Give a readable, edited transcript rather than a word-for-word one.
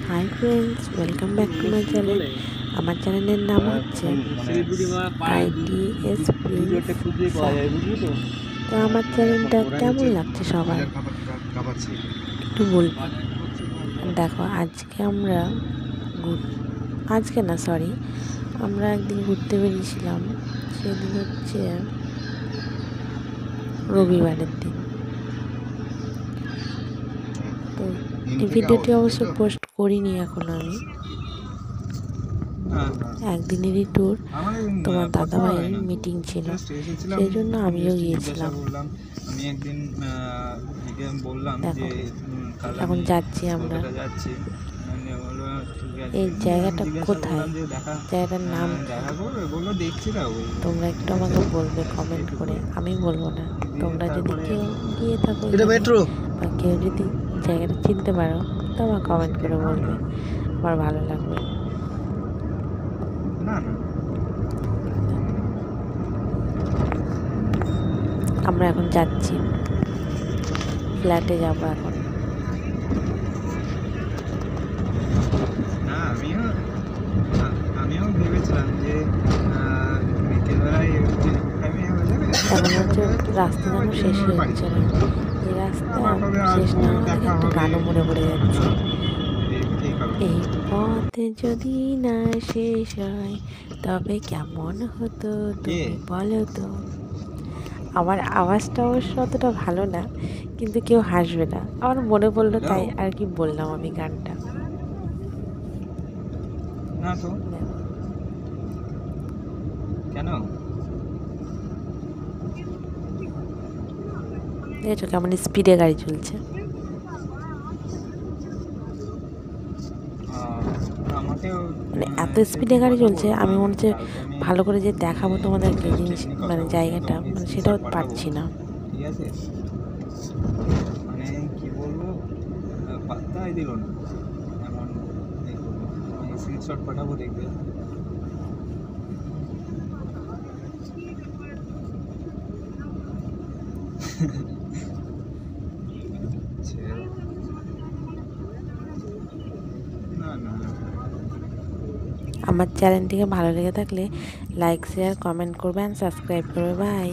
Hi friends, welcome back to my channel. আমার চ্যানেলের নাম হচ্ছে ITS প্রিন্স। তো আমার চ্যানেলটা কেমন লাগছে সবার একটু বলবি। দেখো, আমরা একদিন ঘুরতে বেরিয়েছিলাম। সেদিন হচ্ছে রবিবারের দিন। তো এই ভিডিওটি অবশ্য পোস্ট করিনি এখন আমি। একদিনেরই ট্যুর, তোমার দাদাভাইয়ের মিটিং ছিল, সেই জন্য আমিও গিয়েছিলাম। দেখো, এখন যাচ্ছি আমরা। এই জায়গাটা কোথায়, জায়গাটার নাম তোমরা একটু আমাকে বলবে কমেন্ট করে। আমি বলবো না, তোমরা যদি কেউ গিয়ে থাকো বা কেউ যদি জায়গাটা চিনতে পারো তো আমার কমেন্ট করে বলবে, আমার ভালো লাগবে। আমরা এখন যাচ্ছি, ফ্ল্যাটে যাব এখন। আমিও ভেবেছিলাম যে এখন হচ্ছে রাস্তা যেন শেষই হচ্ছে না। এই রাস্তা শেষ না হওয়া থেকে একটা গানও মনে পড়ে যাচ্ছে। এই পথে যদি না শেষ হয় তবে কেমন হতো তুমি বলো তো। আমার আওয়াজটা অবশ্য অতটা ভালো না, কিন্তু কেউ হাসবে না। আমার মনে পড়লো তাই আর কি বললাম আমি গানটা। না তো কেন দেখছো কেমন স্পিডে গাড়ি চলছে। মানে এত স্পিডে গাড়ি চলছে, আমি মনে হচ্ছে ভালো করে যে দেখাবো তোমাদেরকে জিনিস, মানে জায়গাটা, মানে সেটাও পারছি না। ঠিক আছে, মানে কি বলবো, পাত্তাই দিল না। এমন স্ক্রিনশট পাঠাবো, দেখবে। আমার চ্যানেলটিকে ভালো লেগে থাকলে লাইক, শেয়ার, কমেন্ট করবেন, সাবস্ক্রাইব করবে। বাই।